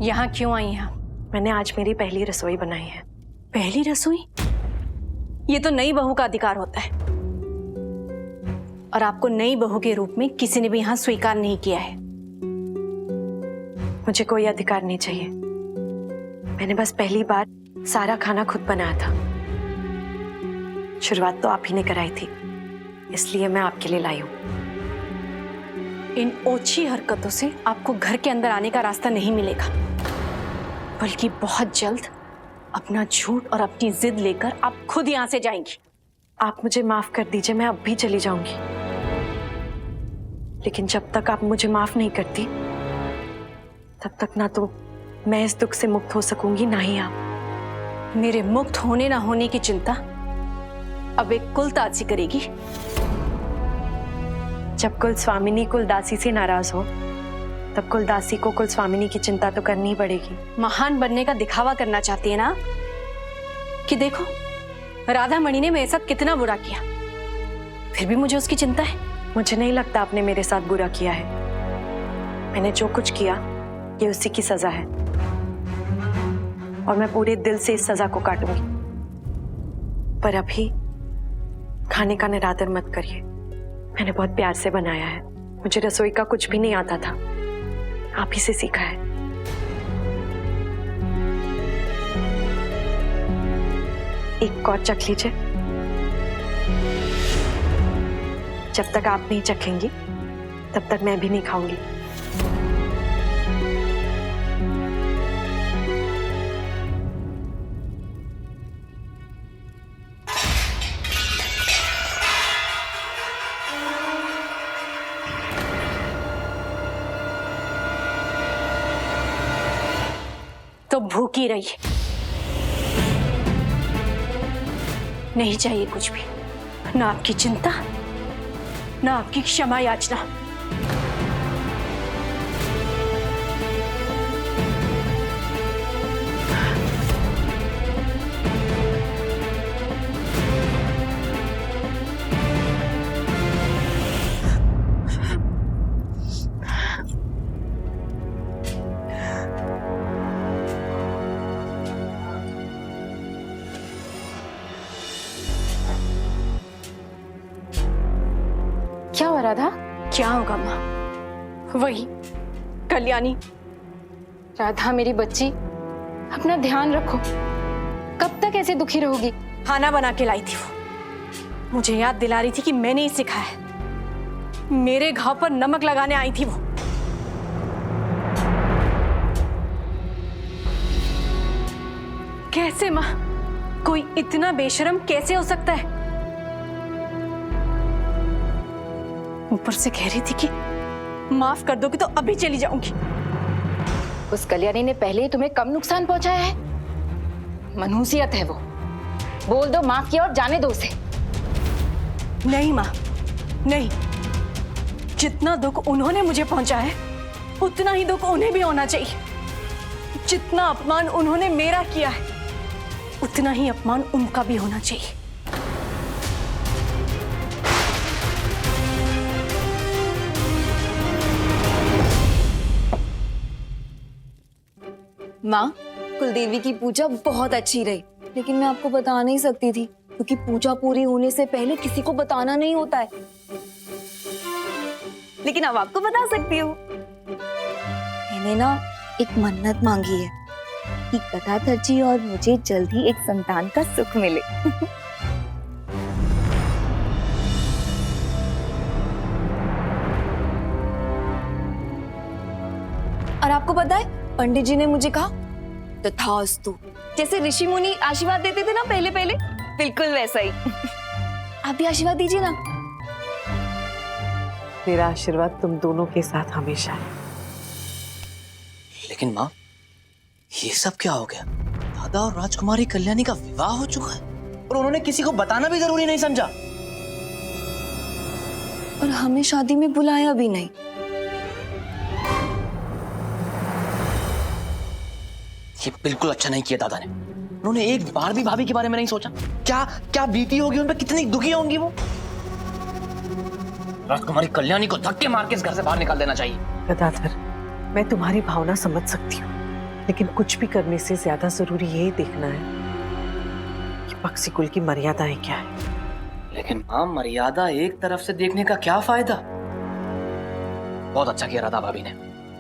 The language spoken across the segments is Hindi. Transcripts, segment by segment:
यहाँ क्यों आई हैं? मैंने आज मेरी पहली रसोई बनाई है। पहली रसोई? ये तो नई बहू का अधिकार होता है, और आपको नई बहू के रूप में किसी ने भी यहाँ स्वीकार नहीं किया है। मुझे कोई अधिकार नहीं चाहिए। मैंने बस पहली बार सारा खाना खुद बनाया था। शुरुआत तो आप ही ने कराई थी, इसलिए मैं आपके लिए लाई हूं। इन ओछी हरकतों से आपको घर के अंदर आने का रास्ता नहीं मिलेगा, बल्कि बहुत जल्द अपना झूठ और अपनी जिद लेकर आप खुद यहां से जाएंगी। आप मुझे माफ कर दीजिए, मैं अब भी चली जाऊंगी। लेकिन जब तक आप मुझे माफ नहीं करती, तब तक ना तो मैं इस दुख से मुक्त हो सकूंगी, ना ही आप। मेरे मुक्त होने ना होने की चिंता अब एक कुलदासी करेगी। जब कुल स्वामिनी कुलदासी से नाराज हो, तब कुलदासी को कुल स्वामिनी की चिंता तो करनी ही पड़ेगी। महान बनने का दिखावा करना चाहती है ना, कि देखो राधा मणि ने मेरे साथ कितना बुरा किया, फिर भी मुझे उसकी चिंता है। मुझे नहीं लगता आपने मेरे साथ बुरा किया है। मैंने जो कुछ किया ये उसी की सजा है, और मैं पूरे दिल से इस सजा को काटूंगी। पर अभी खाने का निरादर मत करिए। मैंने बहुत प्यार से बनाया है। मुझे रसोई का कुछ भी नहीं आता था, आप ही से सीखा है। एक और चख लीजिए। जब तक आप नहीं चखेंगी, तब तक मैं भी नहीं खाऊंगी। तो भूखी रहिए, नहीं चाहिए कुछ भी, ना आपकी चिंता, ना आपकी क्षमा याचना। क्या हो राधा? क्या होगा माँ? वही कल्याणी। राधा मेरी बच्ची, अपना ध्यान रखो। कब तक ऐसे दुखी रहोगी? खाना बना के लाई थी वो, मुझे याद दिला रही थी कि मैंने ही सिखाया है। मेरे घाव पर नमक लगाने आई थी वो। कैसे माँ, कोई इतना बेशरम कैसे हो सकता है? ऊपर से कह रही थी कि माफ कर दोगे तो अभी चली जाऊंगी। उस कल्याणी ने पहले ही तुम्हें कम नुकसान पहुंचाया है? मनहूसियत है वो। बोल दो माफ किया और जाने दो उसे। नहीं माँ, नहीं। जितना दुख उन्होंने मुझे पहुंचाया है, उतना ही दुख उन्हें भी होना चाहिए। जितना अपमान उन्होंने मेरा किया है, उतना ही अपमान उनका भी होना चाहिए। माँ, कुलदेवी की पूजा बहुत अच्छी रही, लेकिन मैं आपको बता नहीं सकती थी, क्योंकि पूजा पूरी होने से पहले किसी को बताना नहीं होता है। लेकिन अब आपको बता सकती हूँ। मैंने ना एक मन्नत मांगी है कि गदाधर जी और मुझे जल्द ही एक संतान का सुख मिले। और आपको पता है, पंडित जी ने मुझे कहा तथास्तु। जैसे ऋषि मुनि आशीर्वाद देते थे ना पहले पहले, बिल्कुल वैसा ही। आप भी आशीर्वाद दीजिए ना। मेरा आशीर्वाद तुम दोनों के साथ हमेशा है। लेकिन माँ, ये सब क्या हो गया? दादा और राजकुमारी कल्याणी का विवाह हो चुका है और उन्होंने किसी को बताना भी जरूरी नहीं समझा। और हमें शादी में बुलाया भी नहीं। ये बिल्कुल अच्छा नहीं किया दादा ने। उन्होंने एक बार भी भाभी के बारे में नहीं सोचा। क्या क्या बीती होगी उन पर, कितनी दुखी होंगी वो। राजकुमारी कल्याणी को धक्के मार के इस घर से बाहर निकाल देना चाहिए। गदाधर, मैं तुम्हारी भावना समझ सकती हूँ, लेकिन कुछ भी करने से ज्यादा जरूरी यही देखना है कि बक्सी कुल की मर्यादाएं क्या है। लेकिन माँ, मर्यादा एक तरफ से देखने का क्या फायदा? बहुत अच्छा किया राधा भाभी ने,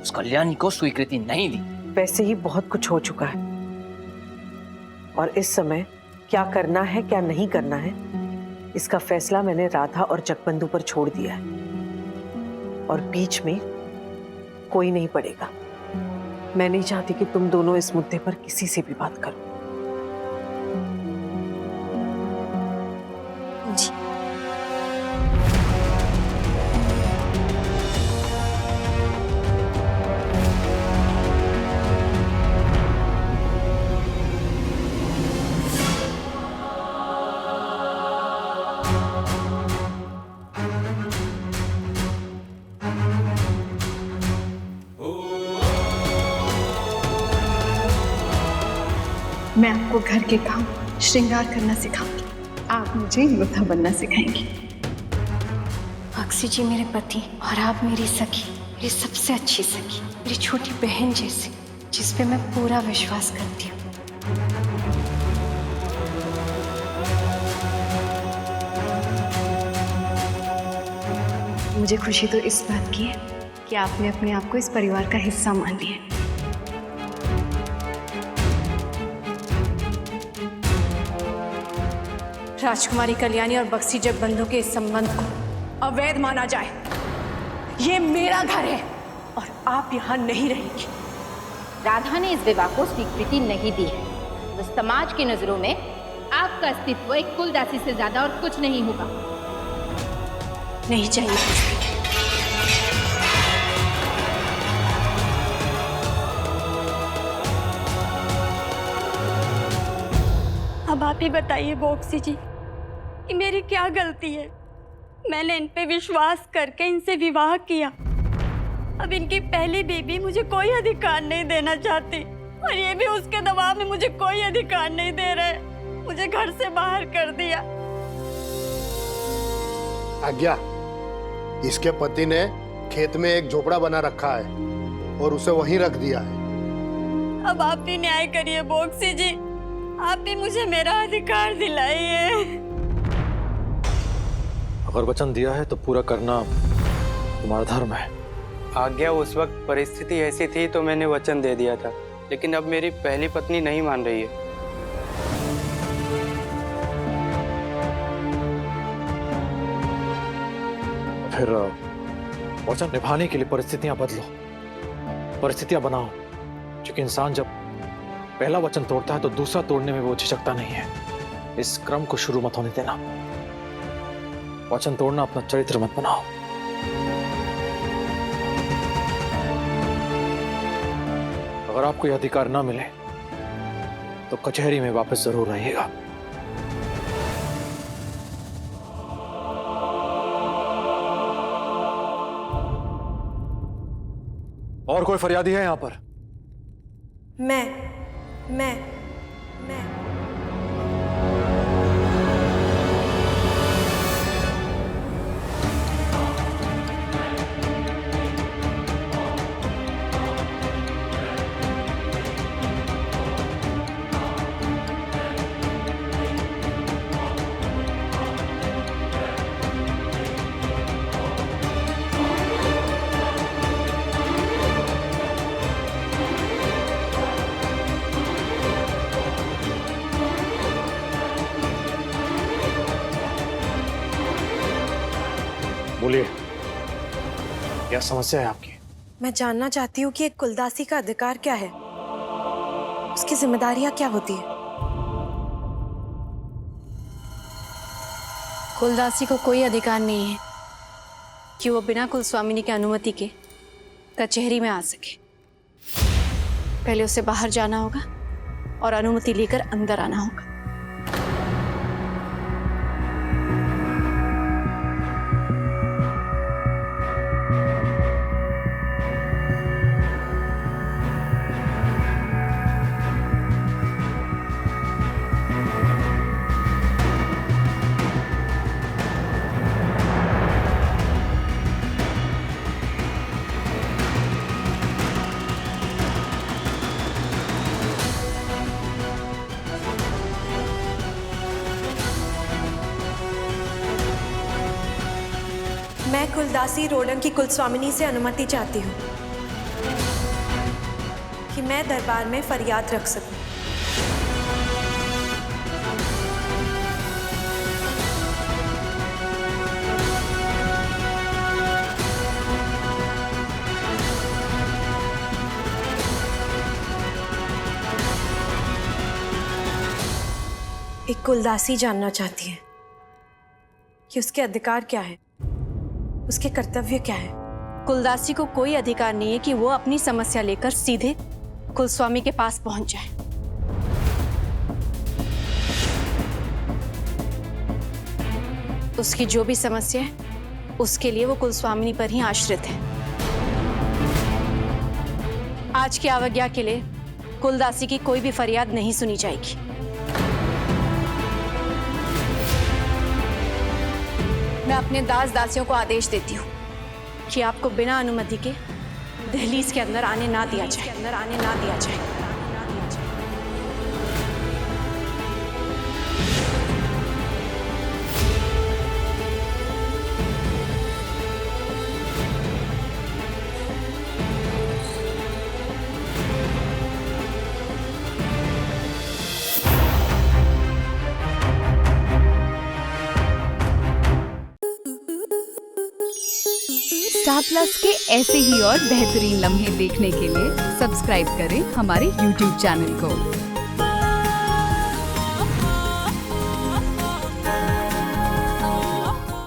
उस कल्याणी को स्वीकृति नहीं दी। वैसे ही बहुत कुछ हो चुका है और इस समय क्या करना है क्या नहीं करना है इसका फैसला मैंने राधा और जगबंधु पर छोड़ दिया है और बीच में कोई नहीं पड़ेगा। मैं नहीं चाहती कि तुम दोनों इस मुद्दे पर किसी से भी बात करो। जी मैं आपको घर के काम श्रृंगार करना सिखाऊंगी, आप मुझे योद्धा बनना सिखाएंगी। अक्सी जी मेरे पति और आप मेरी सखी, मेरी सबसे अच्छी सखी, मेरी छोटी बहन जैसी, जिस पे मैं पूरा विश्वास करती हूँ। मुझे खुशी तो इस बात की है कि आपने अपने आप को इस परिवार का हिस्सा मान लिया। राजकुमारी कल्याणी और बक्सी जगबंधु के इस संबंध को अवैध माना जाए। ये मेरा घर है और आप यहाँ नहीं रहेंगी। राधा ने इस विवाह को स्वीकृति नहीं दी है, तो समाज की नजरों में आपका अस्तित्व एक कुलदासी से ज्यादा और कुछ नहीं होगा। नहीं चाहिए कुछ भी। अब आप ही बताइए बॉक्सी जी कि मेरी क्या गलती है। मैंने इन पे विश्वास करके इनसे विवाह किया। अब इनकी पहली बेबी मुझे कोई अधिकार नहीं देना चाहती और ये भी उसके दबाव में मुझे कोई अधिकार नहीं दे रहे। मुझे घर से बाहर कर दिया। आज्ञा, इसके पति ने खेत में एक झोपड़ा बना रखा है और उसे वहीं रख दिया है। अब आप ही न्याय करिए बॉक्सी जी, आप भी मुझे मेरा अधिकार दिलाइए। अगर वचन दिया है तो पूरा करना तुम्हारा धर्म है। आज्ञा, उस वक्त परिस्थिति ऐसी थी तो मैंने वचन दे दिया था, लेकिन अब मेरी पहली पत्नी नहीं मान रही है। फिर वचन निभाने के लिए परिस्थितियां बदलो, परिस्थितियां बनाओ, क्योंकि इंसान जब पहला वचन तोड़ता है तो दूसरा तोड़ने में वो झिझकता नहीं है। इस क्रम को शुरू मत होने देना। वचन तोड़ना अपना चरित्र मत बनाओ। अगर आपको यह अधिकार ना मिले तो कचहरी में वापस जरूर आइएगा। और कोई फरियादी है यहां पर? मैं बोलिए, क्या समस्या है आपकी? मैं जानना चाहती हूँ कि एक कुलदासी का अधिकार क्या है, उसकी जिम्मेदारियां क्या होती है। कुलदासी को कोई अधिकार नहीं है कि वो बिना कुलस्वामिनी की अनुमति के कचहरी में आ सके। पहले उसे बाहर जाना होगा और अनुमति लेकर अंदर आना होगा। कुलदासी रोडंग की कुलस्वामिनी से अनुमति चाहती हूँ कि मैं दरबार में फरियाद रख सकूं। एक कुलदासी जानना चाहती है कि उसके अधिकार क्या है, उसके कर्तव्य क्या है। कुलदासी को कोई अधिकार नहीं है कि वो अपनी समस्या लेकर सीधे कुलस्वामी के पास पहुंच जाए। उसकी जो भी समस्या है उसके लिए वो कुलस्वामिनी पर ही आश्रित है। आज की अवज्ञा के लिए कुलदासी की कोई भी फरियाद नहीं सुनी जाएगी। मैं अपने दास दासियों को आदेश देती हूँ कि आपको बिना अनुमति के दहलीज के अंदर आने ना दिया जाए। स्टार प्लस के ऐसे ही और बेहतरीन लम्हे देखने के लिए सब्सक्राइब करें हमारे YouTube चैनल को।